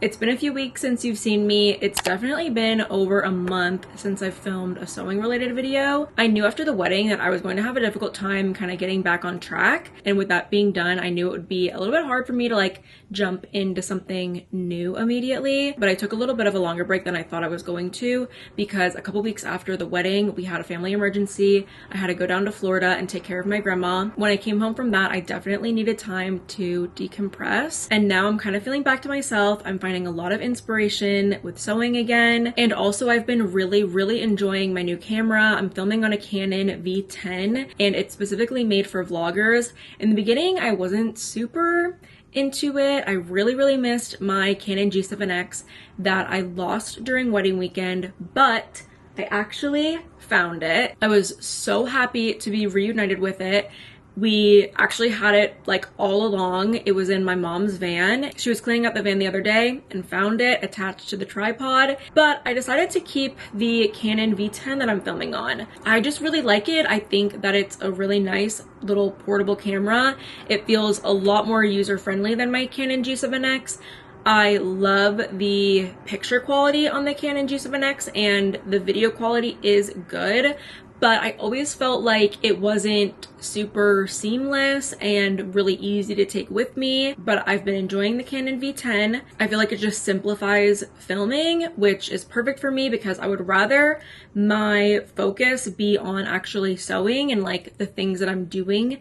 It's been a few weeks since you've seen me. It's definitely been over a month since I've filmed a sewing related video. I knew after the wedding that I was going to have a difficult time kind of getting back on track. And with that being done, I knew it would be a little bit hard for me to like jump into something new immediately. But I took a little bit of a longer break than I thought I was going to, because a couple weeks after the wedding, we had a family emergency. I had to go down to Florida and take care of my grandma. When I came home from that, I definitely needed time to decompress. And now I'm kind of feeling back to myself. I'm finding a lot of inspiration with sewing again. And also I've been really enjoying my new camera. I'm filming on a Canon V10 and it's specifically made for vloggers. In the beginning, I wasn't super into it. I really missed my Canon G7X that I lost during wedding weekend, but I actually found it. I was so happy to be reunited with it. We actually had it like all along. It was in my mom's van. She was cleaning out the van the other day and found it attached to the tripod, but I decided to keep the Canon V10 that I'm filming on. I just really like it. I think that it's a really nice little portable camera. It feels a lot more user-friendly than my Canon G7X. I love the picture quality on the Canon G7X and the video quality is good, but I always felt like it wasn't super seamless and really easy to take with me. But I've been enjoying the Canon V10. I feel like it just simplifies filming, which is perfect for me because I would rather my focus be on actually sewing and like the things that I'm doing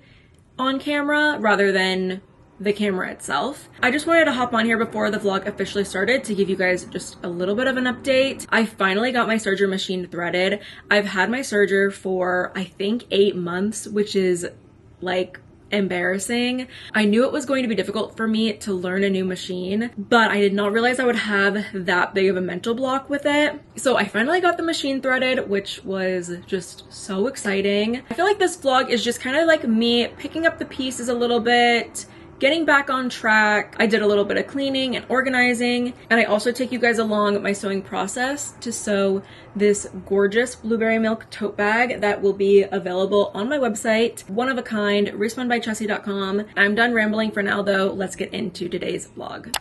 on camera rather than the camera itself. I just wanted to hop on here before the vlog officially started to give you guys just a little bit of an update. I finally got my serger machine threaded. I've had my serger for I think 8 months, which is like embarrassing. I knew it was going to be difficult for me to learn a new machine, but I did not realize I would have that big of a mental block with it. So I finally got the machine threaded, which was just so exciting. I feel like this vlog is just kind of like me picking up the pieces a little bit, getting back on track. I did a little bit of cleaning and organizing, and I also take you guys along my sewing process to sew this gorgeous blueberry milk tote bag that will be available on my website, one of a kind, ReSpunByChessie.com. I'm done rambling for now though. Let's get into today's vlog.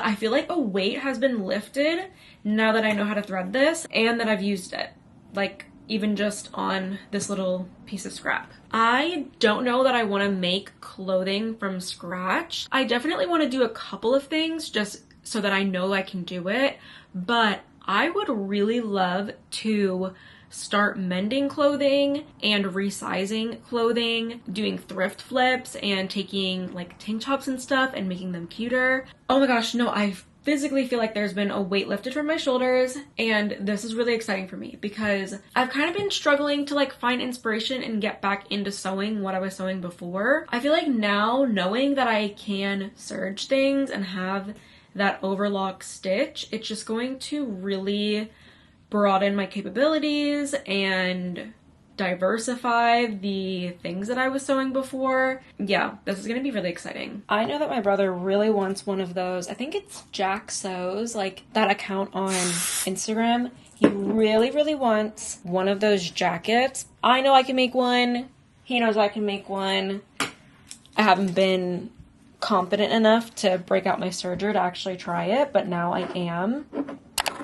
I feel like a weight has been lifted now that I know how to thread this and that I've used it, like even just on this little piece of scrap. I don't know that I want to make clothing from scratch. I definitely want to do a couple of things just so that I know I can do it, but I would really love to start mending clothing and resizing clothing, doing thrift flips and taking like tank tops and stuff and making them cuter. Oh my gosh, no, I physically feel like there's been a weight lifted from my shoulders, and this is really exciting for me because I've kind of been struggling to like find inspiration and get back into sewing what I was sewing before. I feel like now knowing that I can serge things and have that overlock stitch, it's just going to really broaden my capabilities and diversify the things that I was sewing before. Yeah, this is gonna be really exciting. I know that my brother really wants one of those. I think it's Jack Sews, like that account on Instagram. He really wants one of those jackets. I know I can make one. He knows I can make one. I haven't been confident enough to break out my serger to actually try it, but now I am.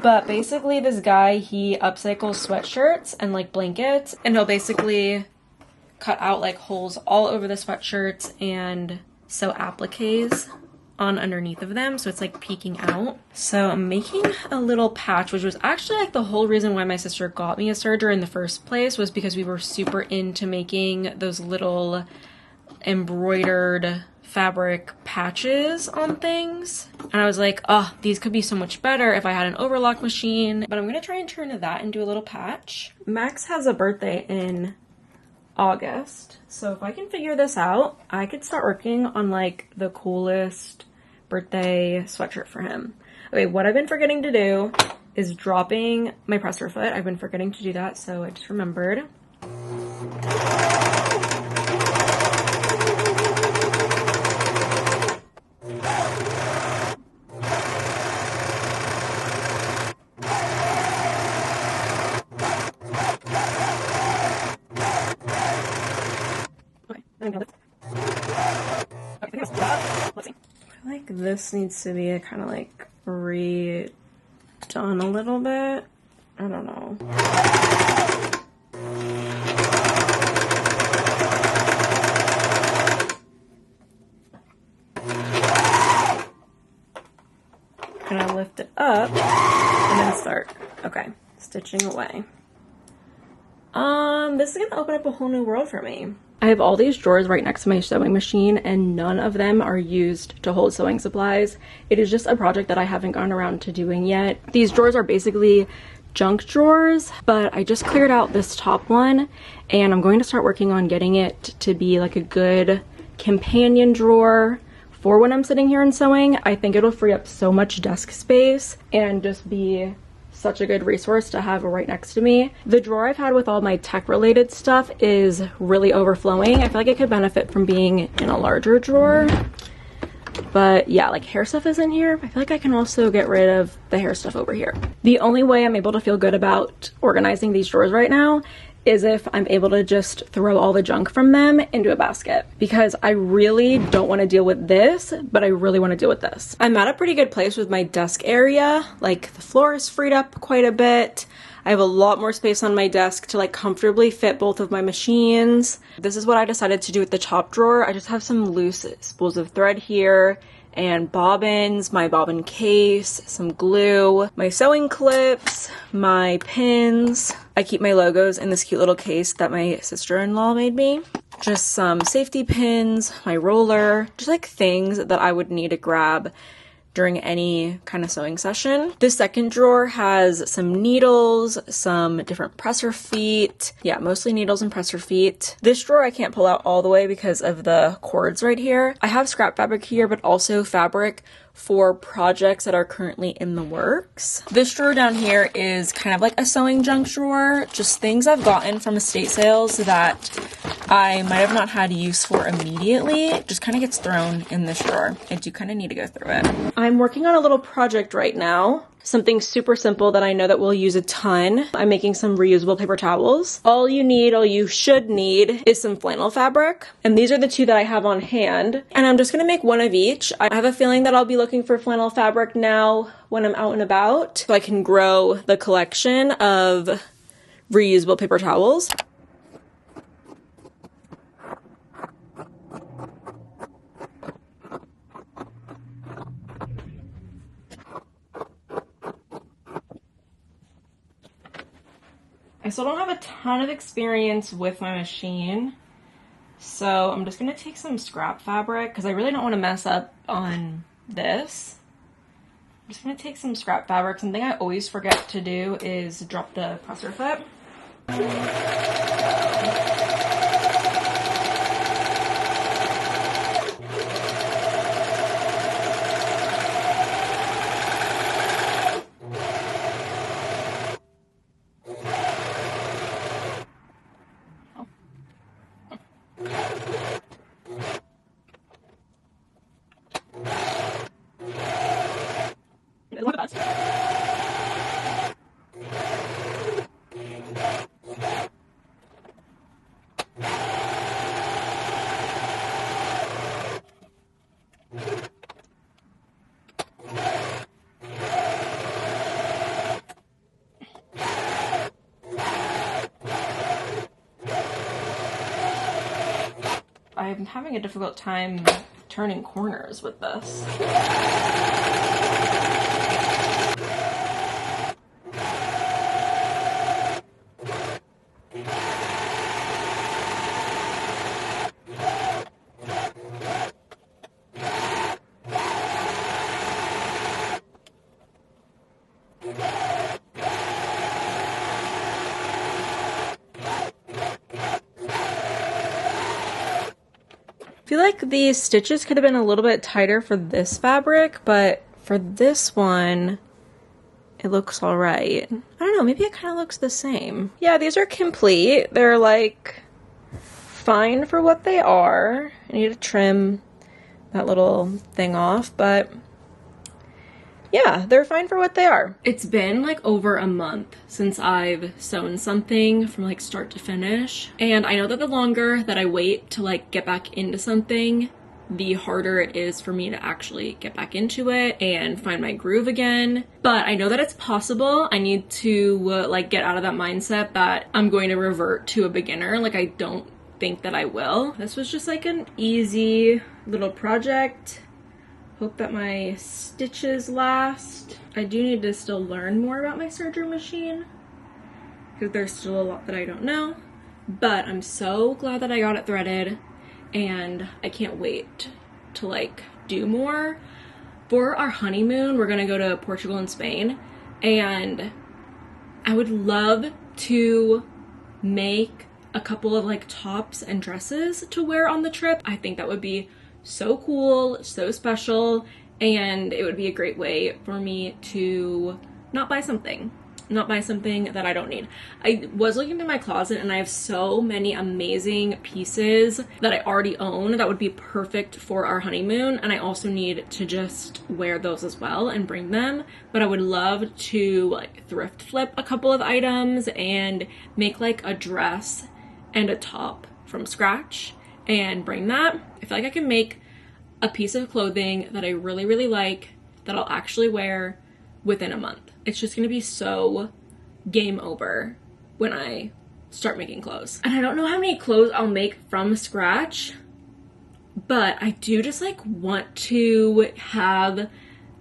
But basically this guy, he upcycles sweatshirts and like blankets, and he'll basically cut out like holes all over the sweatshirts and sew appliques on underneath of them, so it's like peeking out. So I'm making a little patch, which was actually like the whole reason why my sister got me a serger in the first place, was because we were super into making those little embroidered fabric patches on things, and I was like, oh, these could be so much better if I had an overlock machine. But I'm gonna try and turn to that and do a little patch. Max has a birthday in August, so if I can figure this out, I could start working on like the coolest birthday sweatshirt for him. Okay, what I've been forgetting to do is dropping my presser foot. I've been forgetting to do that, so I just remembered. feel like this needs to be kind of like redone a little bit. I don't know. Gonna lift it up and then start. Okay, stitching away. This is gonna open up a whole new world for me. I have all these drawers right next to my sewing machine and none of them are used to hold sewing supplies. It is just a project that I haven't gotten around to doing yet. These drawers are basically junk drawers, but I just cleared out this top one and I'm going to start working on getting it to be like a good companion drawer for when I'm sitting here and sewing. I think it'll free up so much desk space and just be such a good resource to have right next to me. The drawer I've had with all my tech related stuff is really overflowing. I feel like it could benefit from being in a larger drawer. But yeah, like hair stuff is in here. I feel like I can also get rid of the hair stuff over here. The only way I'm able to feel good about organizing these drawers right now is if I'm able to just throw all the junk from them into a basket, because I really don't want to deal with this, but I really want to deal with this. I'm at a pretty good place with my desk area. Like the floor is freed up quite a bit. I have a lot more space on my desk to like comfortably fit both of my machines. This is what I decided to do with the top drawer. I just have some loose spools of thread here and bobbins, my bobbin case, some glue, my sewing clips, my pins. I keep my logos in this cute little case that my sister-in-law made me. Just some safety pins, my roller, just like things that I would need to grab during any kind of sewing session. The second drawer has some needles, some different presser feet. Yeah, mostly needles and presser feet. This drawer I can't pull out all the way because of the cords right here. I have scrap fabric here, but also fabric for projects that are currently in the works. This drawer down here is kind of like a sewing junk drawer, just things I've gotten from estate sales that I might have not had use for immediately. It just kind of gets thrown in this drawer. I do kind of need to go through it. I'm working on a little project right now. Something super simple that I know that we'll use a ton. I'm making some reusable paper towels. All you should need is some flannel fabric. And these are the two that I have on hand. And I'm just gonna make one of each. I have a feeling that I'll be looking for flannel fabric now when I'm out and about, so I can grow the collection of reusable paper towels. I still don't have a ton of experience with my machine, so I'm just gonna take some scrap fabric because I really don't want to mess up on this. I'm just gonna take some scrap fabric. Something I always forget to do is drop the presser foot. I'm having a difficult time turning corners with this. I feel like these stitches could have been a little bit tighter for this fabric, but for this one, it looks all right. I don't know, maybe it kind of looks the same. Yeah, these are complete. They're like fine for what they are. I need to trim that little thing off, but yeah, they're fine for what they are. It's been like over a month since I've sewn something from like start to finish. And I know that the longer that I wait to like get back into something, the harder it is for me to actually get back into it and find my groove again. But I know that it's possible. I need to like get out of that mindset that I'm going to revert to a beginner. Like, I don't think that I will. This was just like an easy little project. Hope that my stitches last. I do need to still learn more about my serger machine because there's still a lot that I don't know, but I'm so glad that I got it threaded and I can't wait to like do more. For our honeymoon, we're gonna go to Portugal and Spain, and I would love to make a couple of like tops and dresses to wear on the trip. I think that would be so cool, so special, and it would be a great way for me to not buy something that I don't need. I was looking through my closet and I have so many amazing pieces that I already own that would be perfect for our honeymoon, and I also need to just wear those as well and bring them. But I would love to like thrift flip a couple of items and make like a dress and a top from scratch and bring that. I feel like I can make a piece of clothing that I really, really like that I'll actually wear within a month. It's just gonna be so game over when I start making clothes. And I don't know how many clothes I'll make from scratch, but I do just like want to have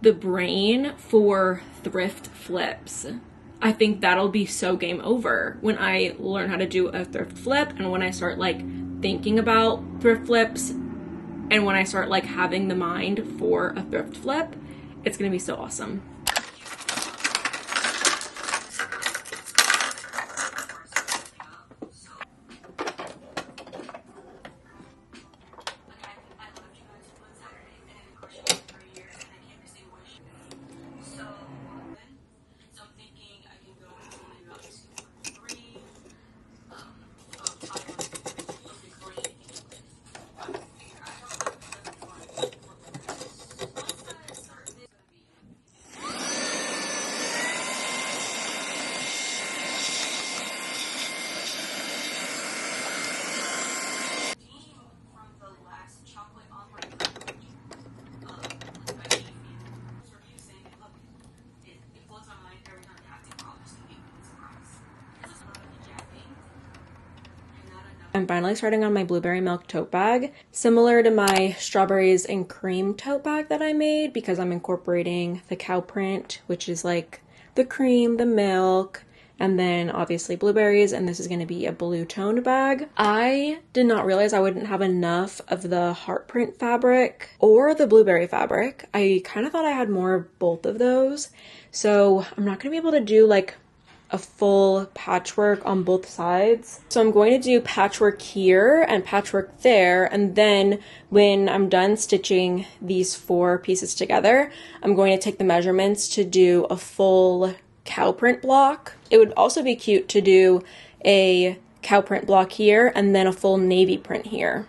the brain for thrift flips. I think that'll be so game over when I learn how to do a thrift flip, and when I start like thinking about thrift flips, and when I start like having the mind for a thrift flip, it's gonna be so awesome. I'm finally starting on my blueberry milk tote bag, similar to my strawberries and cream tote bag that I made, because I'm incorporating the cow print, which is like the cream, the milk, and then obviously blueberries, and this is going to be a blue toned bag. I did not realize I wouldn't have enough of the heart print fabric or the blueberry fabric. I kind of thought I had more of both of those, so I'm not going to be able to do like a full patchwork on both sides. So I'm going to do patchwork here and patchwork there, and then when I'm done stitching these 4 pieces together, I'm going to take the measurements to do a full cow print block. It would also be cute to do a cow print block here and then a full navy print here.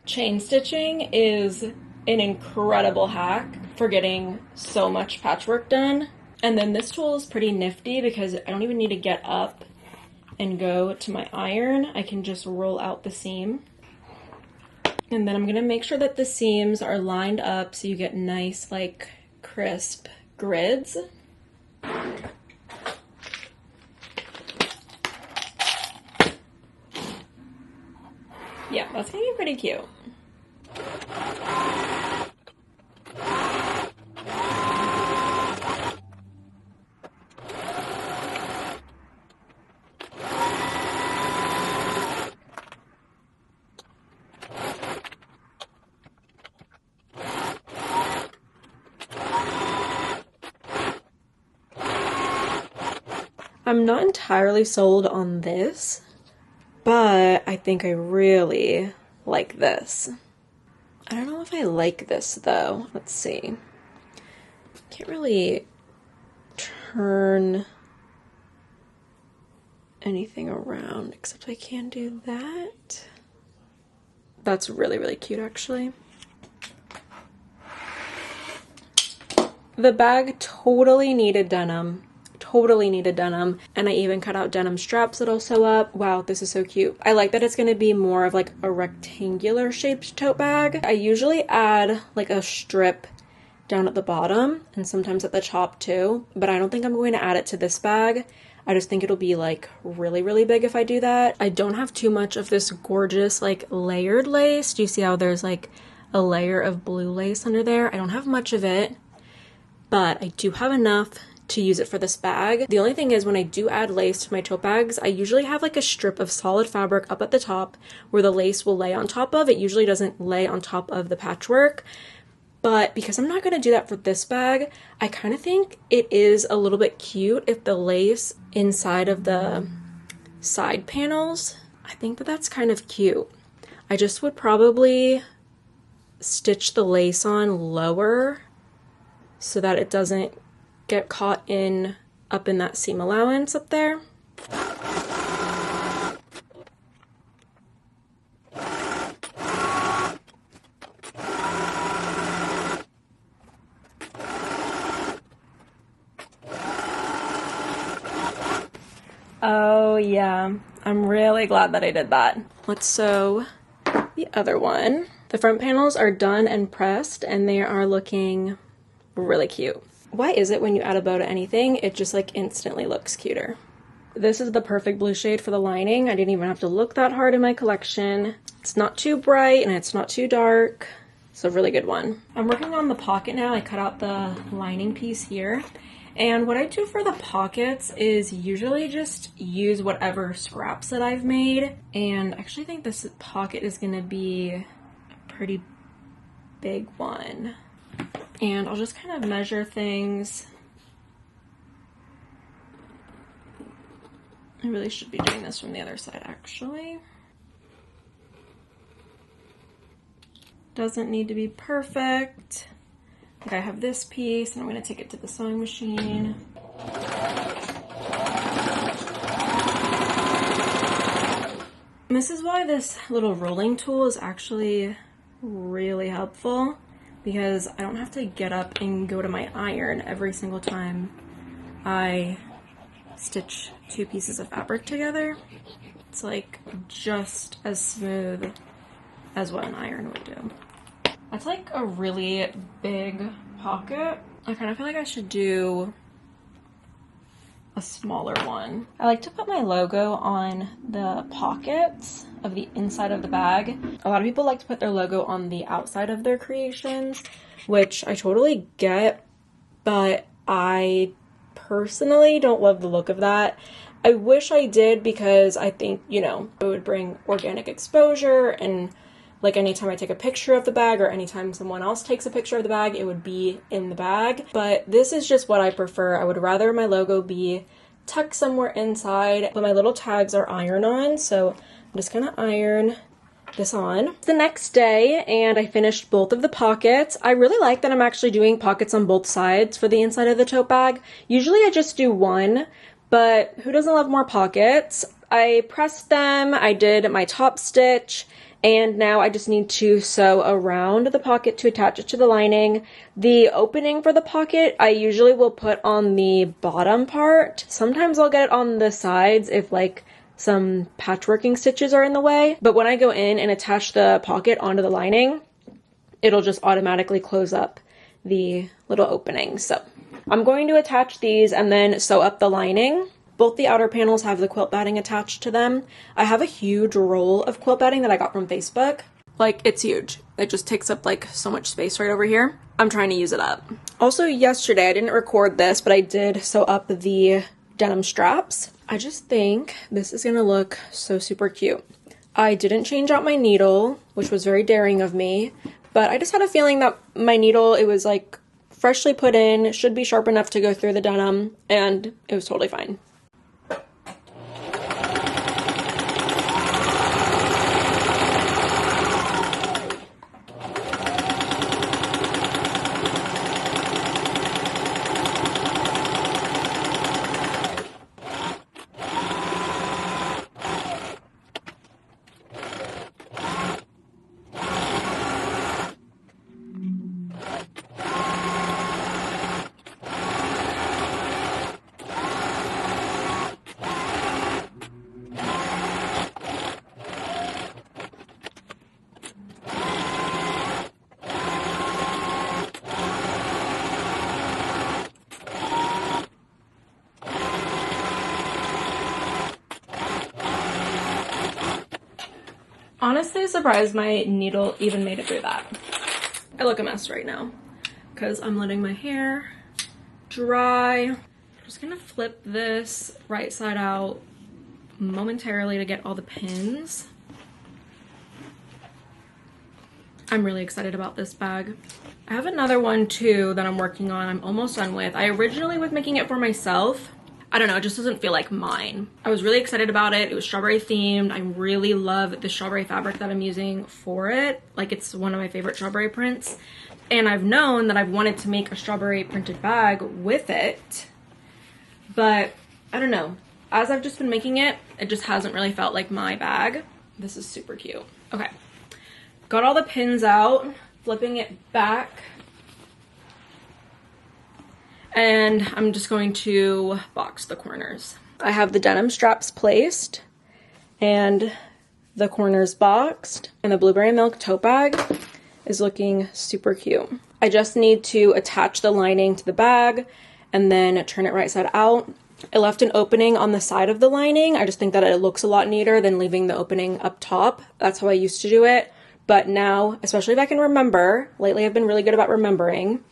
Chain stitching is an incredible hack for getting so much patchwork done. And then this tool is pretty nifty because I don't even need to get up and go to my iron. I can just roll out the seam. And then I'm gonna make sure that the seams are lined up so you get nice, like, crisp grids. Yeah, that's gonna be pretty cute. I'm not entirely sold on this, but I think I really like this. I don't know if I like this though. Let's see. Can't really turn anything around except I can do that. That's really, really cute actually. The bag totally needed denim. Totally needed denim, and I even cut out denim straps that'll sew up. Wow, this is so cute. I like that it's going to be more of like a rectangular shaped tote bag. I usually add like a strip down at the bottom and sometimes at the top too, but I don't think I'm going to add it to this bag. I just think it'll be like really, really big if I do that. I don't have too much of this gorgeous like layered lace. Do you see how there's like a layer of blue lace under there? I don't have much of it, but I do have enough to use it for this bag. The only thing is when I do add lace to my tote bags, I usually have like a strip of solid fabric up at the top where the lace will lay on top of. It usually doesn't lay on top of the patchwork, but because I'm not going to do that for this bag, I kind of think it is a little bit cute if the lace inside of the side panels, I think that that's kind of cute. I just would probably stitch the lace on lower so that it doesn't get caught in up in that seam allowance up there. Oh yeah, I'm really glad that I did that. Let's sew the other one. The front panels are done and pressed and they are looking really cute. Why is it when you add a bow to anything, it just like instantly looks cuter? This is the perfect blue shade for the lining. I didn't even have to look that hard in my collection. It's not too bright and it's not too dark. It's a really good one. I'm working on the pocket now. I cut out the lining piece here. And what I do for the pockets is usually just use whatever scraps that I've made. And I actually think this pocket is gonna be a pretty big one. And I'll just kind of measure things. I really should be doing this from the other side actually. Doesn't need to be perfect. Like I have this piece and I'm going to take it to the sewing machine. And this is why this little rolling tool is actually really helpful, because I don't have to get up and go to my iron every single time I stitch two pieces of fabric together. It's like just as smooth as what an iron would do. That's like a really big pocket. I kind of feel like I should do a smaller one. I like to put my logo on the pockets of the inside of the bag. A lot of people like to put their logo on the outside of their creations, which I totally get, but I personally don't love the look of that. I wish I did, because I think, you know, it would bring organic exposure, and like anytime I take a picture of the bag or anytime someone else takes a picture of the bag, it would be in the bag. But this is just what I prefer. I would rather my logo be tucked somewhere inside, but my little tags are iron-on, so I'm just gonna iron this on. It's the next day and I finished both of the pockets. I really like that I'm actually doing pockets on both sides for the inside of the tote bag. Usually I just do one, but who doesn't love more pockets? I pressed them, I did my top stitch, and now I just need to sew around the pocket to attach it to the lining. The opening for the pocket, I usually will put on the bottom part. Sometimes I'll get it on the sides if like some patchworking stitches are in the way. But when I go in and attach the pocket onto the lining, it'll just automatically close up the little opening. So I'm going to attach these and then sew up the lining. Both the outer panels have the quilt batting attached to them. I have a huge roll of quilt batting that I got from Facebook. Like, it's huge. It just takes up like so much space right over here. I'm trying to use it up. Also yesterday, I didn't record this, but I did sew up the denim straps. I just think this is gonna look so super cute. I didn't change out my needle, which was very daring of me, but I just had a feeling that my needle, it was like freshly put in, should be sharp enough to go through the denim, and it was totally fine. Honestly surprised my needle even made it through that. I look a mess right now because I'm letting my hair dry. I'm just gonna flip this right side out momentarily to get all the pins. I'm really excited about this bag. I have another one too that I'm working on. I'm almost done with. I originally was making it for myself. I don't know, it just doesn't feel like mine. I was really excited about it. It was strawberry themed. I really love the strawberry fabric that I'm using for it. Like, it's one of my favorite strawberry prints. And I've known that I've wanted to make a strawberry printed bag with it. But I don't know. As I've just been making it, it just hasn't really felt like my bag. This is super cute. Okay. Got all the pins out, flipping it back. And I'm just going to box the corners. I have the denim straps placed and the corners boxed, and the blueberry milk tote bag is looking super cute. I just need to attach the lining to the bag and then turn it right side out. I left an opening on the side of the lining. I just think that it looks a lot neater than leaving the opening up top. That's how I used to do it. But now, especially if I can remember, lately I've been really good about remembering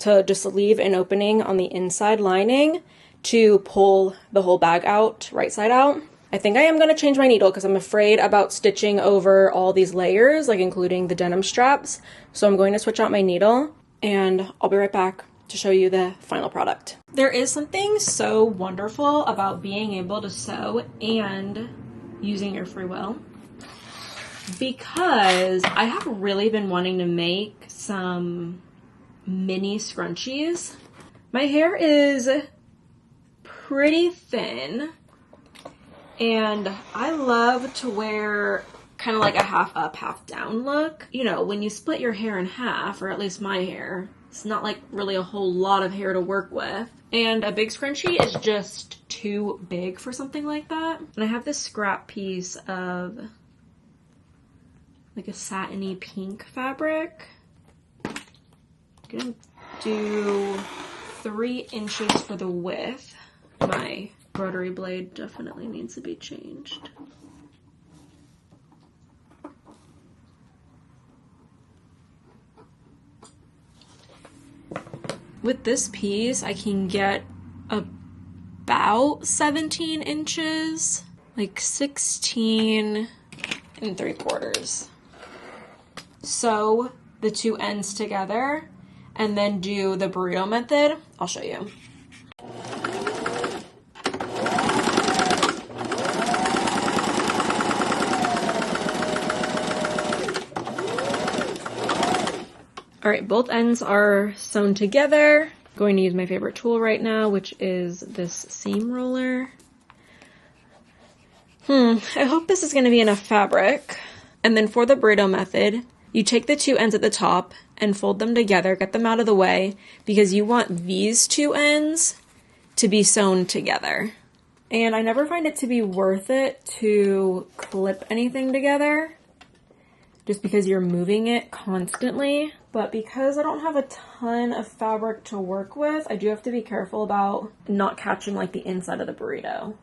to just leave an opening on the inside lining to pull the whole bag out, right side out. I think I am going to change my needle because I'm afraid about stitching over all these layers, like including the denim straps. So I'm going to switch out my needle and I'll be right back to show you the final product. There is something so wonderful about being able to sew and using your free will, because I have really been wanting to make some mini scrunchies. My hair is pretty thin and I love to wear kind of like a half up, half down look. You know, when you split your hair in half, or at least my hair, it's not like really a whole lot of hair to work with. And a big scrunchie is just too big for something like that. And I have this scrap piece of like a satiny pink fabric. I'm gonna do 3 inches for the width. My rotary blade definitely needs to be changed. With this piece, I can get about 17 inches, like 16 3/4. Sew the 2 ends together and then do the burrito method. I'll show you. All right, both ends are sewn together. I'm going to use my favorite tool right now, which is this seam roller. I hope this is going to be enough fabric. And then for the burrito method, you take the 2 ends at the top and fold them together, get them out of the way, because you want these 2 ends to be sewn together. And I never find it to be worth it to clip anything together, just because you're moving it constantly. But because I don't have a ton of fabric to work with, I do have to be careful about not catching like the inside of the burrito.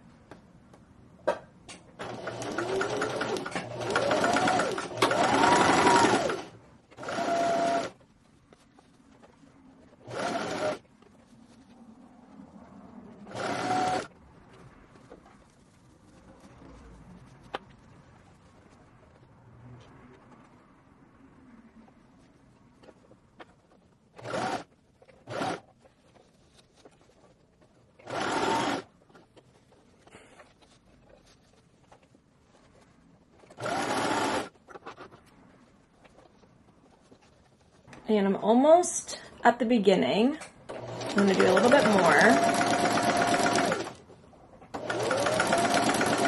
And I'm almost at the beginning. I'm going to do a little bit more.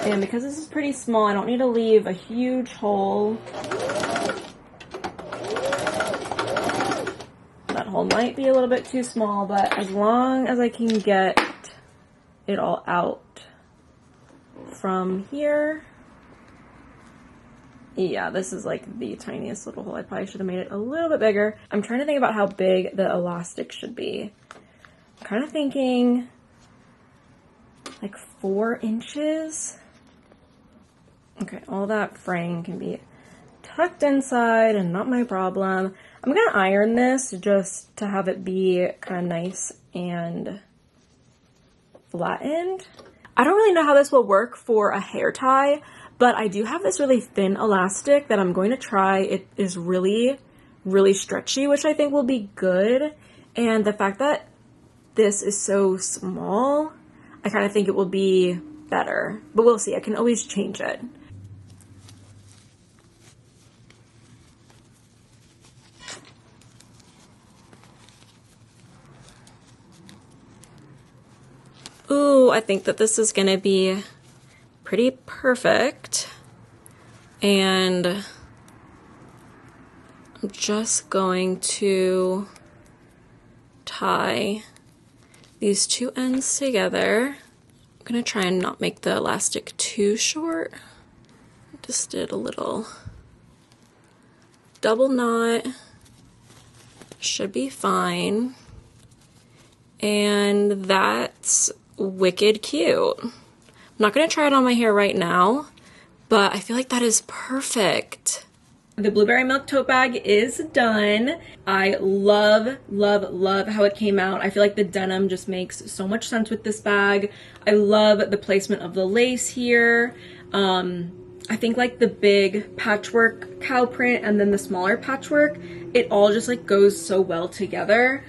And because this is pretty small, I don't need to leave a huge hole. That hole might be a little bit too small, but as long as I can get it all out from here. Yeah, this is like the tiniest little hole. I probably should have made it a little bit bigger. I'm trying to think about how big the elastic should be. I'm kind of thinking like 4 inches. Okay, all that fraying can be tucked inside and not my problem. I'm gonna iron this just to have it be kind of nice and flattened. I don't really know how this will work for a hair tie, but I do have this really thin elastic that I'm going to try. It is really, really stretchy, which I think will be good. And the fact that this is so small, I kind of think it will be better, but we'll see. I can always change it. Ooh, I think that this is gonna be pretty perfect. And I'm just going to tie these two ends together. I'm gonna try and not make the elastic too short. Just did a little double knot. Should be fine. And that's wicked cute. I'm not gonna try it on my hair right now, but I feel like that is perfect. The blueberry milk tote bag is done. I love, love, love how it came out. I feel like the denim just makes so much sense with this bag. I love the placement of the lace here. I think like the big patchwork cow print and then the smaller patchwork, it all just like goes so well together.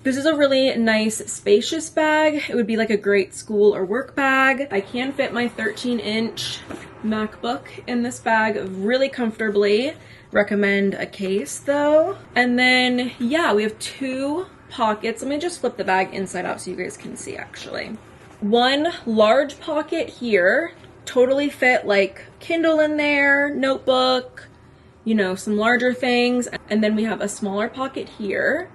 This is a really nice, spacious bag. It would be like a great school or work bag. I can fit my 13-inch MacBook in this bag really comfortably. Recommend a case though. And then, yeah, we have two pockets. Let me just flip the bag inside out so you guys can see actually. One large pocket here, totally fit like Kindle in there, notebook, you know, some larger things. And then we have a smaller pocket here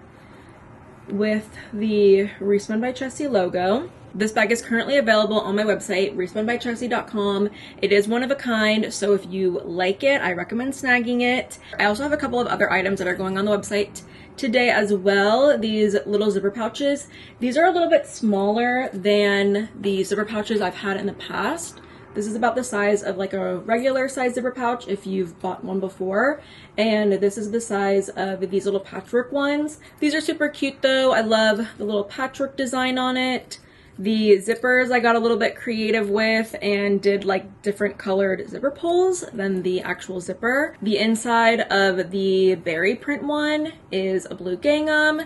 with the ReSpun by Chessie logo. This bag is currently available on my website, respunbychessie.com. It is one of a kind, so if you like it, I recommend snagging it. I also have a couple of other items that are going on the website today as well. These little zipper pouches. These are a little bit smaller than the zipper pouches I've had in the past. This is about the size of like a regular size zipper pouch if you've bought one before. And this is the size of these little patchwork ones. These are super cute though. I love the little patchwork design on it. The zippers I got a little bit creative with and did like different colored zipper pulls than the actual zipper. The inside of the berry print one is a blue gingham,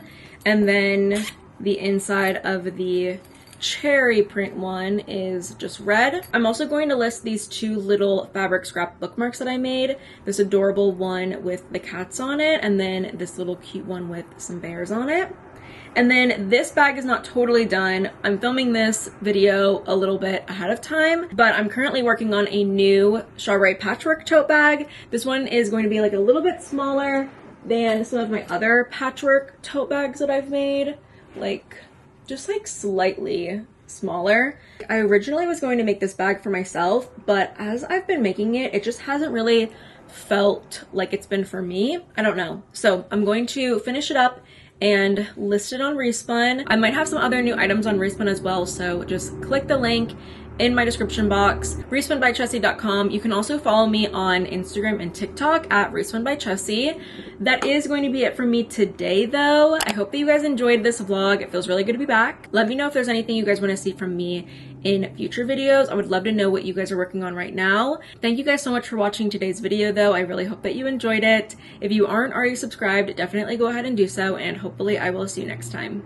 and then the inside of the cherry print one is just red. I'm also going to list these two little fabric scrap bookmarks that I made. This adorable one with the cats on it, and then this little cute one with some bears on it. And then this bag is not totally done. I'm filming this video a little bit ahead of time, but I'm currently working on a new strawberry patchwork tote bag. This one is going to be like a little bit smaller than some of my other patchwork tote bags that I've made. Like, just like slightly smaller. I originally was going to make this bag for myself, but as I've been making it, it just hasn't really felt like it's been for me. I don't know. So I'm going to finish it up and list it on ReSpun. I might have some other new items on ReSpun as well, so just click the link in my description box, respunbychessie.com. You can also follow me on Instagram and TikTok at respunbychessie. That is going to be it from me today though. I hope that you guys enjoyed this vlog. It feels really good to be back. Let me know if there's anything you guys want to see from me in future videos. I would love to know what you guys are working on right now. Thank you guys so much for watching today's video though. I really hope that you enjoyed it. If you aren't already subscribed, definitely go ahead and do so, and hopefully I will see you next time.